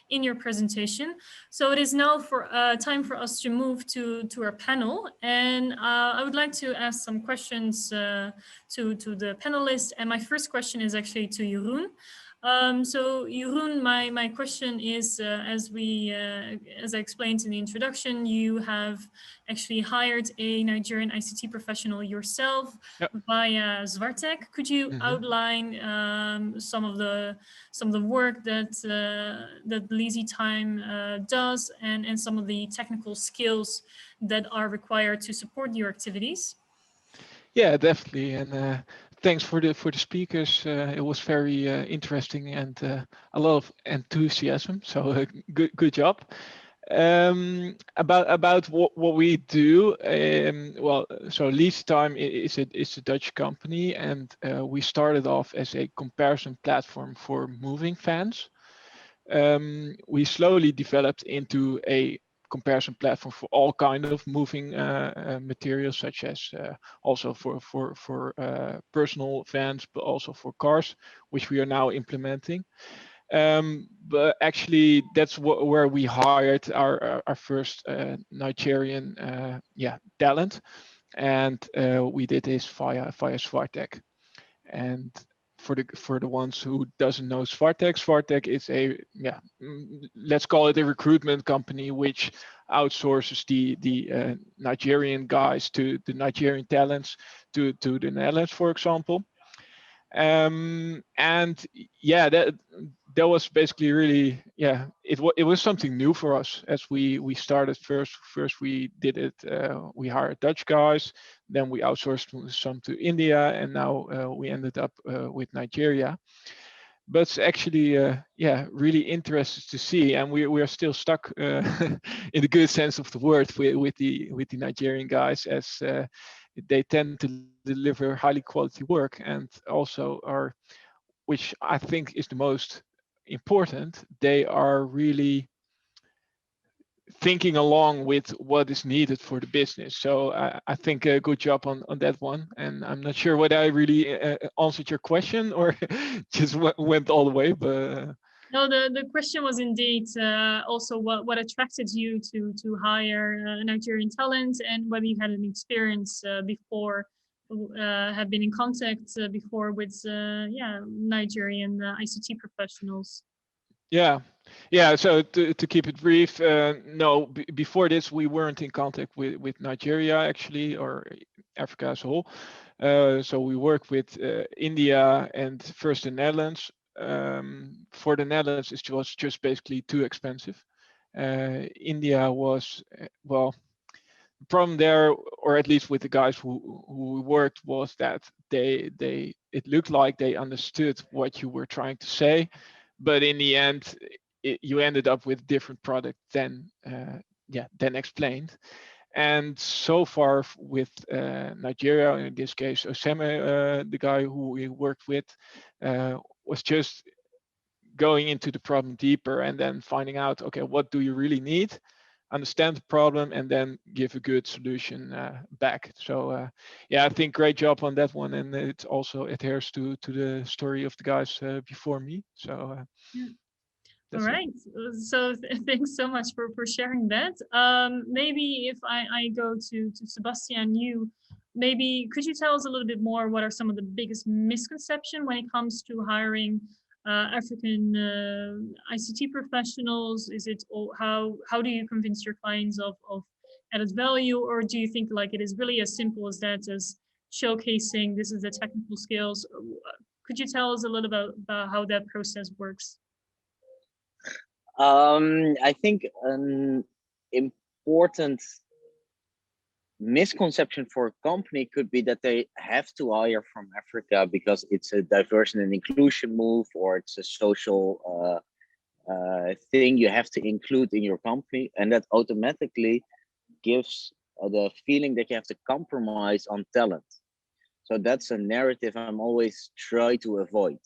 S1: in your presentation. So it is now for time for us to move to our panel, and I would like to ask some questions to the panelists, and my first question is actually to Jeroen. So Jeroen, my question is, as I explained in the introduction, you have actually hired a Nigerian ICT professional yourself via Zwartek. Could you outline some of the work that Lazy Time does, and some of the technical skills that are required to support your activities?
S4: Yeah, definitely, and thanks for the speakers. It was very interesting and a lot of enthusiasm. So good job. About what we do. Well, so Lazy Time is a Dutch company, and we started off as a comparison platform for moving fans. We slowly developed into a comparison platform for all kind of moving materials, such as also for personal vans, but also for cars, which we are now implementing. But actually, that's where we hired our first Nigerian talent, and we did this via Zwartek. And for the ones who doesn't know Zwartek is a let's call it a recruitment company which outsources the Nigerian guys to the Nigerian talents to the Netherlands, for example. And yeah, that was basically really, it was something new for us as we started first we did it, we hired Dutch guys, then we outsourced some to India, and now we ended up with Nigeria. But it's actually really interesting to see, and we are still stuck in the good sense of the word with the Nigerian guys, as they tend to deliver highly quality work, and also are, which I think is the most important, they are really thinking along with what is needed for the business. So I think a good job on that one. And I'm not sure whether I really answered your question or just went all the way, but
S1: no, the question was indeed also what attracted you to hire Nigerian talent, and whether you had an experience before, have been in contact before with Nigerian ICT professionals.
S4: Yeah. So to keep it brief, no, before this we weren't in contact with Nigeria actually, or Africa as a whole. So we worked with India and first the Netherlands. For the Netherlands, it was just basically too expensive. India was, well, the problem there, or at least with the guys who worked, was that it looked like they understood what you were trying to say, but in the end you ended up with different product than explained. And so far with Nigeria, in this case Oseme, the guy who we worked with, was just going into the problem deeper and then finding out, okay, what do you really need, understand the problem, and then give a good solution back. So I think great job on that one, and it also adheres to the story of the guys before me. So
S1: all right, so thanks so much for sharing that. Maybe if I go to Sebastian, maybe could you tell us a little bit more, what are some of the biggest misconceptions when it comes to hiring African ICT professionals? Is it how do you convince your clients of added value, or do you think like it is really as simple as that, as showcasing this is the technical skills. Could you tell us a little about how that process works?
S5: I think an important misconception for a company could be that they have to hire from Africa because it's a diversity and inclusion move, or it's a social thing you have to include in your company, and that automatically gives the feeling that you have to compromise on talent. So that's a narrative I'm always try to avoid.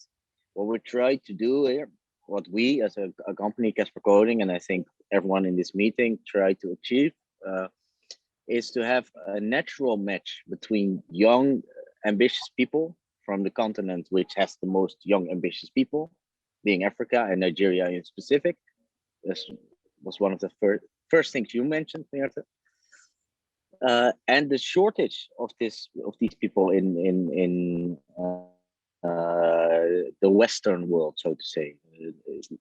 S5: What we try to do here, what we as a company, Casper Coding, and I think everyone in this meeting try to achieve, is to have a natural match between young, ambitious people from the continent which has the most young, ambitious people, being Africa and Nigeria in specific. This was one of the first things you mentioned, Meerte. And the shortage of these people in the Western world, so to say,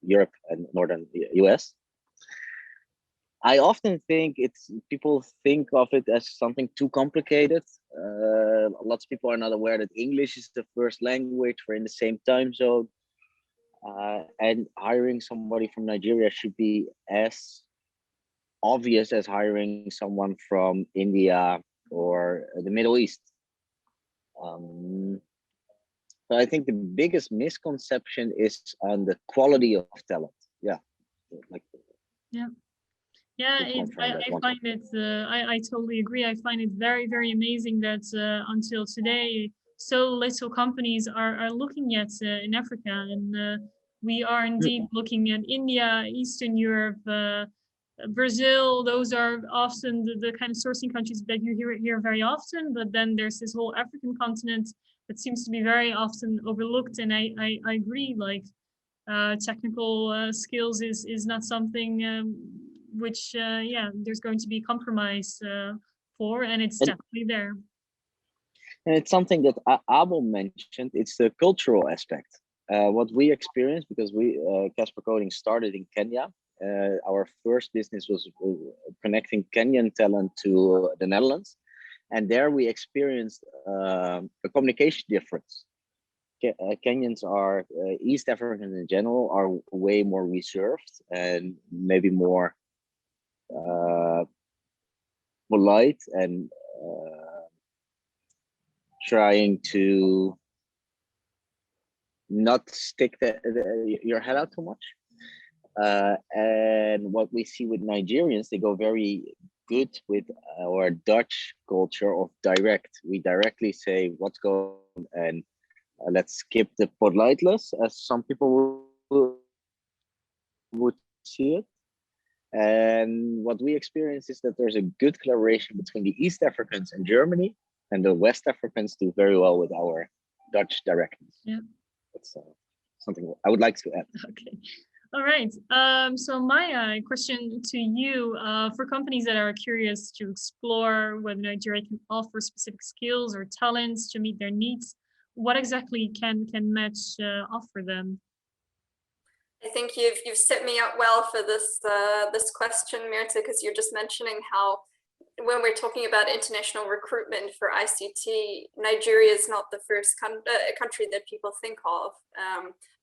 S5: Europe and Northern US. I often think people think of it as something too complicated. Lots of people are not aware that English is the first language. We're in the same time zone. And hiring somebody from Nigeria should be as obvious as hiring someone from India or the Middle East. So I think the biggest misconception is on the quality of talent. Yeah.
S1: Yeah, I find it, I totally agree. I find it very, very amazing that until today, so little companies are looking at in Africa, and we are indeed looking at India, Eastern Europe, Brazil. Those are often the kind of sourcing countries that you hear very often, but then there's this whole African continent that seems to be very often overlooked. And I agree, like technical skills is not something which, there's going to be compromise for, and it's definitely there.
S5: And it's something that Abel mentioned, it's the cultural aspect. What we experienced, because we, Casper Coding started in Kenya. Our first business was connecting Kenyan talent to the Netherlands. And there we experienced a communication difference. Kenyans are, East Africans in general, are way more reserved and maybe more polite and trying to not stick your head out too much. And what we see with Nigerians, they go very good with our Dutch culture of direct. We directly say what's going on, and let's skip the politeness, as some people would see it. And what we experience is that there's a good collaboration between the East Africans and Germany, and the West Africans do very well with our Dutch directness.
S1: Yeah,
S5: that's something I would like to add.
S1: Okay. All right. So my question to you, for companies that are curious to explore whether Nigeria can offer specific skills or talents to meet their needs, what exactly can Match offer them?
S6: I think you've set me up well for this this question, Meerte, because you're just mentioning how when we're talking about international recruitment for ICT, Nigeria is not the first country that people think of.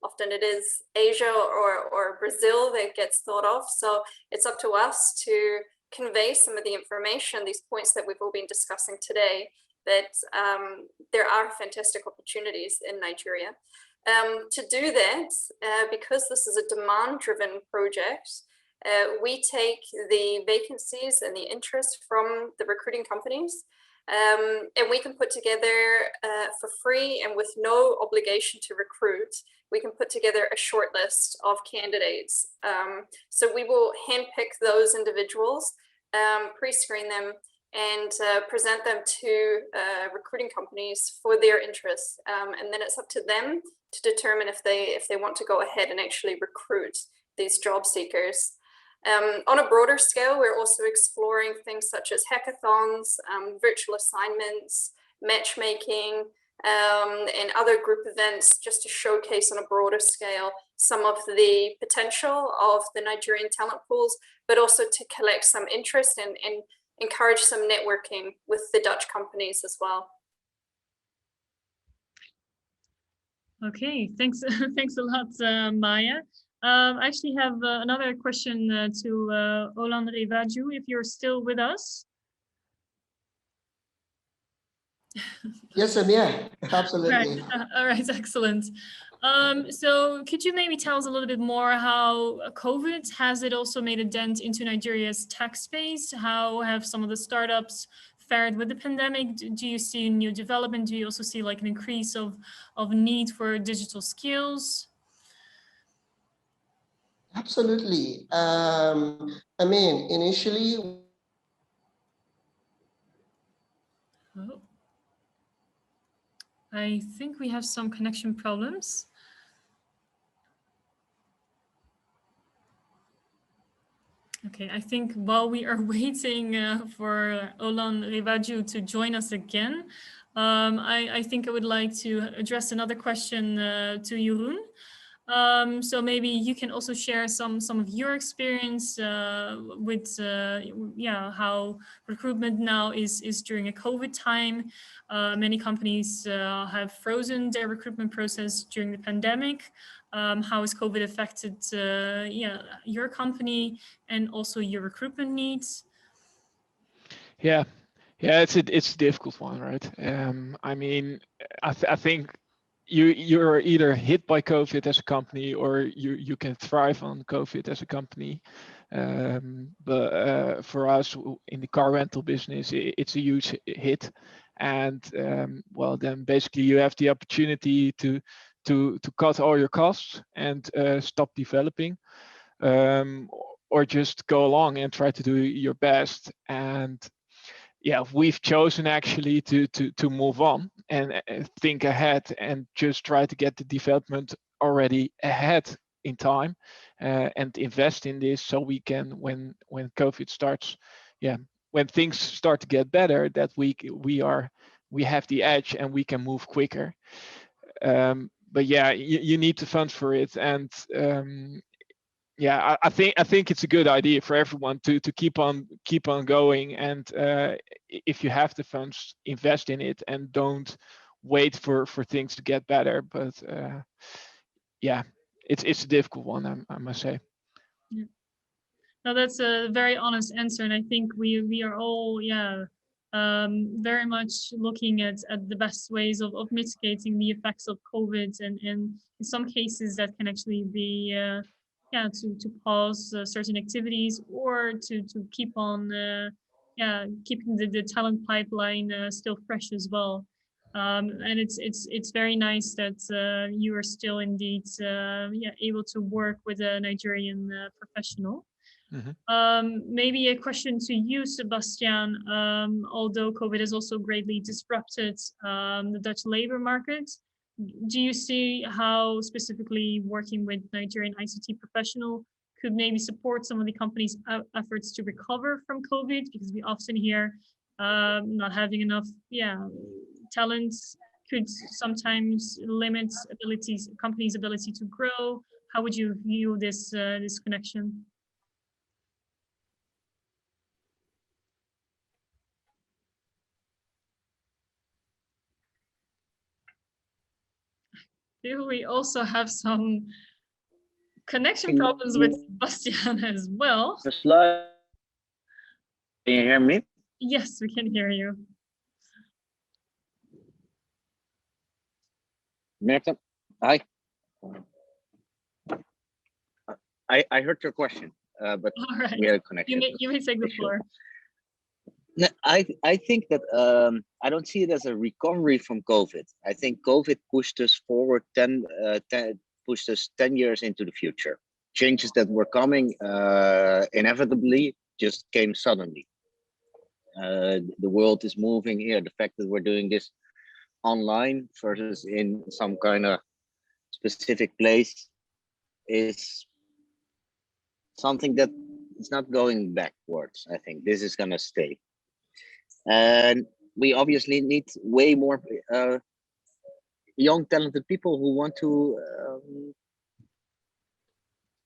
S6: Often it is Asia or Brazil that gets thought of. So it's up to us to convey some of the information, these points that we've all been discussing today, that there are fantastic opportunities in Nigeria. To do that, because this is a demand-driven project, we take the vacancies and the interest from the recruiting companies, and we can put together for free and with no obligation to recruit, we can put together a short list of candidates. So we will handpick those individuals, pre-screen them, and present them to recruiting companies for their interests. And then it's up to them to determine if they want to go ahead and actually recruit these job seekers. On a broader scale, we're also exploring things such as hackathons, virtual assignments, matchmaking, and other group events, just to showcase on a broader scale some of the potential of the Nigerian talent pools, but also to collect some interest and encourage some networking with the Dutch companies as well.
S1: Okay, thanks, thanks a lot, Maya. I actually have another question to Olan Revaju, if you're still with us.
S3: Yes, I'm here. Absolutely.
S1: All right, excellent. So could you maybe tell us a little bit more how COVID, has it also made a dent into Nigeria's tech space? How have some of the startups fared with the pandemic? Do you see new development? Do you also see like an increase of need for digital skills?
S3: Absolutely. I mean, initially,
S1: Oh. I think we have some connection problems. Okay, I think while we are waiting for Olan Revaju to join us again, I think I would like to address another question to Jeroen. So maybe you can also share some of your experience with yeah, how recruitment now is during a COVID time. Many companies have frozen their recruitment process during the pandemic. How has COVID affected yeah, your company and also your recruitment needs?
S4: Yeah, it's a difficult one, right? I mean, I think you're either hit by COVID as a company, or you can thrive on COVID as a company. But for us in the car rental business, it's a huge hit, and well, then basically you have the opportunity to cut all your costs and stop developing, or just go along and try to do your best. And yeah, we've chosen actually to move on and think ahead and just try to get the development already ahead in time, and invest in this so we can, when COVID starts, yeah, when things start to get better, that we have the edge and we can move quicker. But yeah, you need to fund for it, and yeah, I think it's a good idea for everyone to keep on going, and if you have the funds, invest in it and don't wait for things to get better. But yeah, it's a difficult one, I must say.
S1: Yeah. No, that's a very honest answer, and I think we are all, yeah, very much looking at the best ways of mitigating the effects of COVID, and in some cases that can actually be yeah, to pause certain activities, or to keep on yeah, keeping the talent pipeline still fresh as well. And it's very nice that you are still indeed yeah, able to work with a Nigerian professional. Maybe a question to you, Sebastian. Although COVID has also greatly disrupted the Dutch labor market, do you see how specifically working with Nigerian ICT professional could maybe support some of the companies' efforts to recover from COVID? Because we often hear not having enough, yeah, talents could sometimes limit companies' ability to grow. How would you view this this connection? Here we also have some connection problems with Sebastian as well.
S5: Can you hear me?
S1: Yes, we can hear you.
S5: Merton, hi. I heard your question, but
S1: All right.
S5: we had a connection.
S1: You may take the floor.
S5: No, I think that I don't see it as a recovery from COVID. I think COVID pushed us forward 10 years into the future. Changes that were coming inevitably just came suddenly. The world is moving here. The fact that we're doing this online versus in some kind of specific place is something that is not going backwards. I think this is gonna stay. And we obviously need way more young, talented people who want to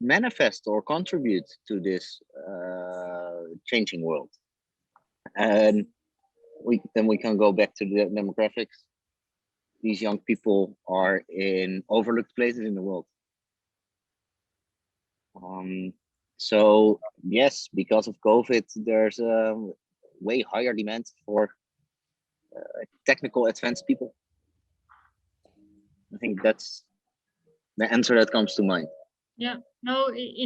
S5: manifest or contribute to this changing world. And we can go back to the demographics. these young people are in overlooked places in the world. So yes, because of COVID, there's a way higher demand for technical advanced people. I think that's the answer that comes to mind.
S1: Yeah, no,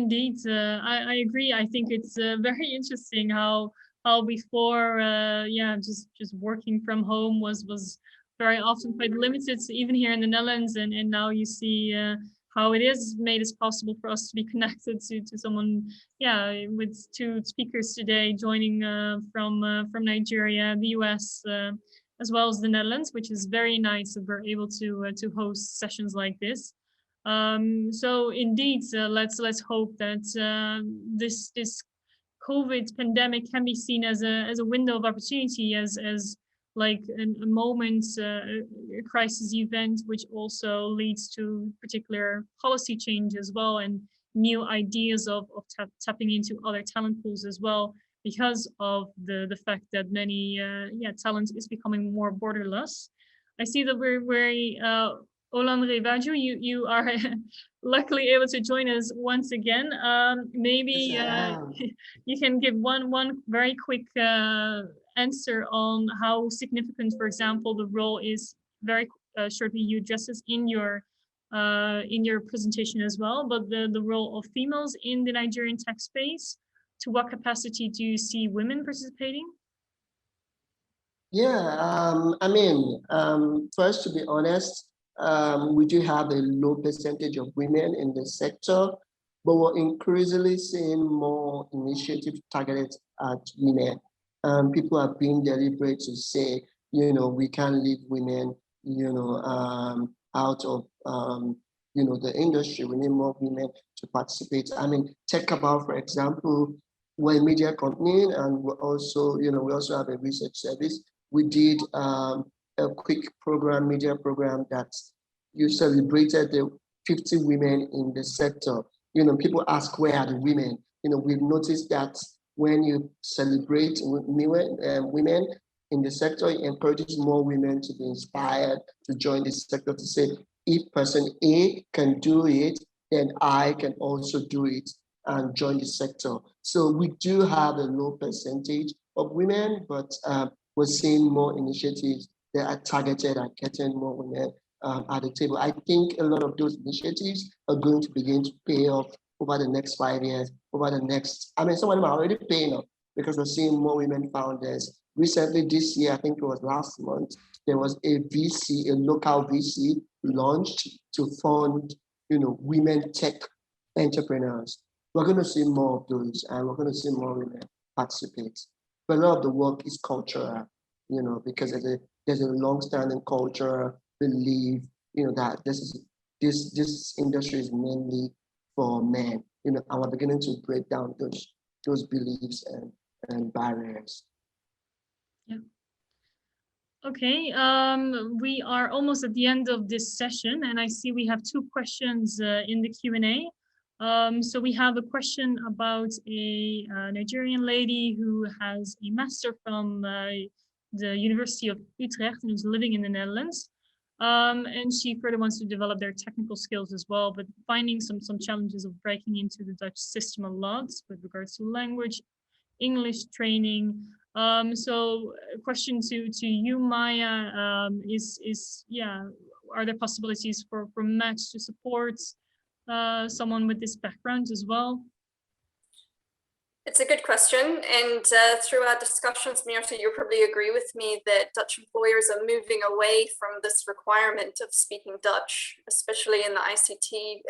S1: indeed, I agree. I think it's very interesting how before, yeah, just working from home was very often quite limited, even here in the Netherlands, and now you see how it is made it possible for us to be connected to someone, yeah, with two speakers today joining from Nigeria, the US, as well as the Netherlands, which is very nice that we're able to host sessions like this. So indeed, let's hope that this COVID pandemic can be seen as a window of opportunity, as like a moment, a crisis event, which also leads to particular policy change as well, and new ideas of tapping into other talent pools as well, because of the fact that many talent is becoming more borderless. I see that we're very Olandre Baju, you are luckily able to join us once again. Maybe you can give one very quick answer on how significant, for example, the role is. Very shortly, you address this in your presentation as well, but the role of females in the Nigerian tech space. To what capacity do you see women participating?
S3: Yeah, I mean, first, to be honest, we do have a low percentage of women in the sector, but we're increasingly seeing more initiatives targeted at women. People are being deliberate to say, you know, we can't leave women, you know, out of, you know, the industry. We need more women to participate. I mean, TechAbout, for example, we're a media company, and we're also, you know, we also have a research service. We did a quick program, media program, that you celebrated the 50 women in the sector. You know, people ask, where are the women? You know, we've noticed that when you celebrate women in the sector, it encourages more women to be inspired to join this sector, to say, if person A can do it, then I can also do it and join the sector. So we do have a low percentage of women, but we're seeing more initiatives that are targeted at getting more women at the table. I think a lot of those initiatives are going to begin to pay off over the next 5 years, over the next, I mean, some of them are already paying off because we're seeing more women founders. Recently this year, I think it was last month, there was a VC, a local VC launched to fund, you know, women tech entrepreneurs. We're going to see more of those, and we're going to see more women participate. But a lot of the work is cultural, you know, because there's a long-standing cultural belief, you know, that this industry is mainly for men, you know, and we're beginning to break down those beliefs and barriers.
S1: Yeah. Okay, we are almost at the end of this session, and I see we have 2 questions in the Q&A. So we have a question about a Nigerian lady who has a master from the University of Utrecht and is living in the Netherlands. And she further wants to develop their technical skills as well, but finding some challenges of breaking into the Dutch system a lot with regards to language, English training. So a question to you, Maya, is yeah, are there possibilities for Match to support someone with this background as well?
S6: It's a good question, and through our discussions, Mirta, you'll probably agree with me that Dutch employers are moving away from this requirement of speaking Dutch, especially in the ICT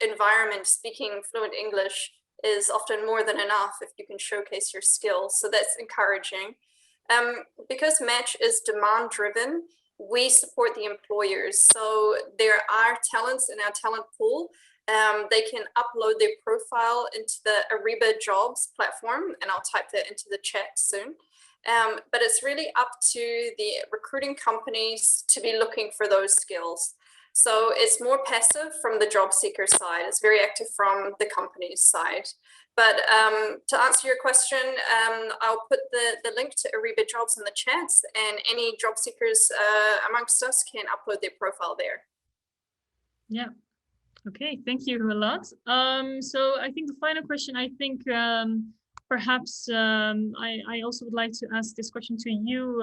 S6: environment. Speaking fluent English is often more than enough if you can showcase your skills, so that's encouraging. Because Match is demand-driven, we support the employers, so there are talents in our talent pool. They can upload their profile into the Ariba Jobs platform, and I'll type that into the chat soon. But it's really up to the recruiting companies to be looking for those skills. So it's more passive from the job seeker side. It's very active from the company's side. But to answer your question, I'll put the link to Ariba Jobs in the chat, and any job seekers amongst us can upload their profile there.
S1: Yeah. Okay, thank you a lot. So I think the final question, I think perhaps I also would like to ask this question to you,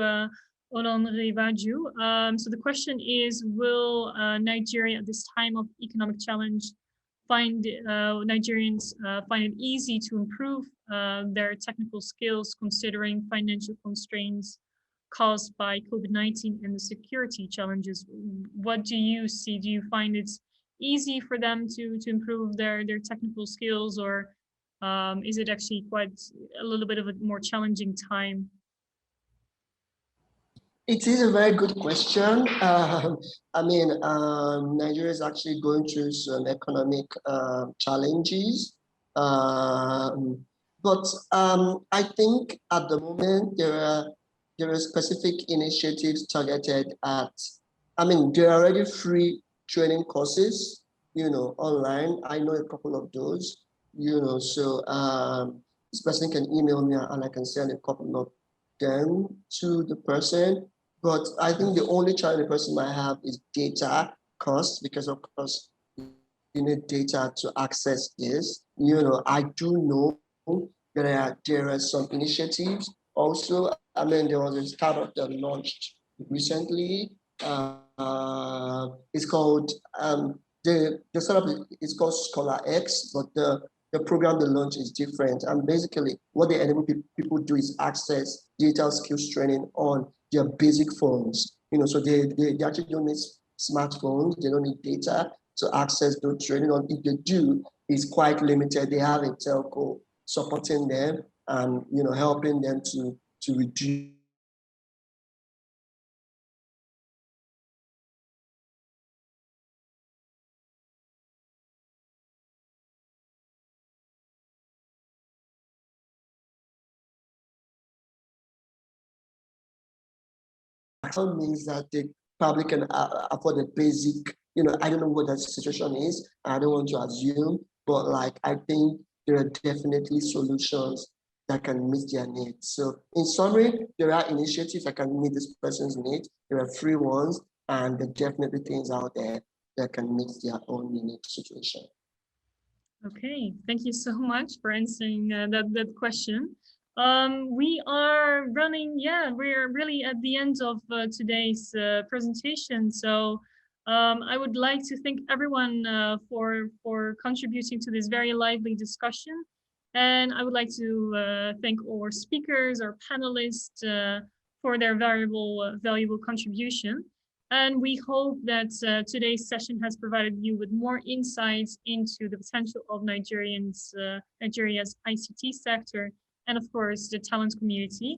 S1: Olan Revaju. So the question is, will Nigeria at this time of economic challenge find Nigerians find it easy to improve their technical skills considering financial constraints caused by COVID-19 and the security challenges? What do you see? Do you find it's easy for them to improve their technical skills, or is it actually quite a little bit of a more challenging time?
S3: It is a very good question. I mean, Nigeria is actually going through some economic challenges. But I think at the moment there are specific initiatives targeted at, I mean, there are already free training courses, online. I know a couple of those, so this person can email me and I can send a couple of them to the person. But I think the only challenge the person might have is data cost, because of course you need data to access this. I do know that there are some initiatives also. I mean, there was a startup that launched recently. It's called the startup is called Scholar X, but the program they launch is different. And basically, what they enable people do is access digital skills training on their basic phones. So they actually don't need smartphones. They don't need data to access those training. Or if they do, it's quite limited. They have a telco supporting them and helping them to reduce means that they probably can afford the basic, I don't know what that situation is. I don't want to assume, but I think there are definitely solutions that can meet their needs. So in summary, there are initiatives that can meet this person's needs. There are free ones, and there are definitely things out there that can meet their own unique situation.
S1: Okay, thank you so much for answering that question. We are running, we're really at the end of today's presentation. So I would like to thank everyone for contributing to this very lively discussion. And I would like to thank all our speakers, our panelists for their valuable contribution. And we hope that today's session has provided you with more insights into the potential of Nigeria's ICT sector, and of course, the talent community.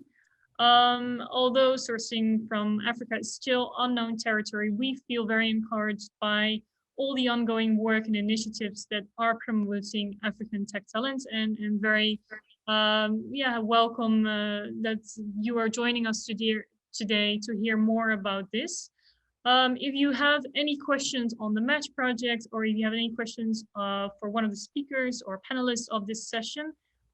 S1: Although sourcing from Africa is still unknown territory, we feel very encouraged by all the ongoing work and initiatives that are promoting African tech talents, and very welcome that you are joining us today to hear more about this. If you have any questions on the match project, or if you have any questions for one of the speakers or panelists of this session,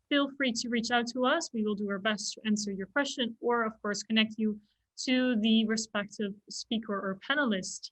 S1: feel free to reach out to us. We will do our best to answer your question, or of course connect you to the respective speaker or panelist.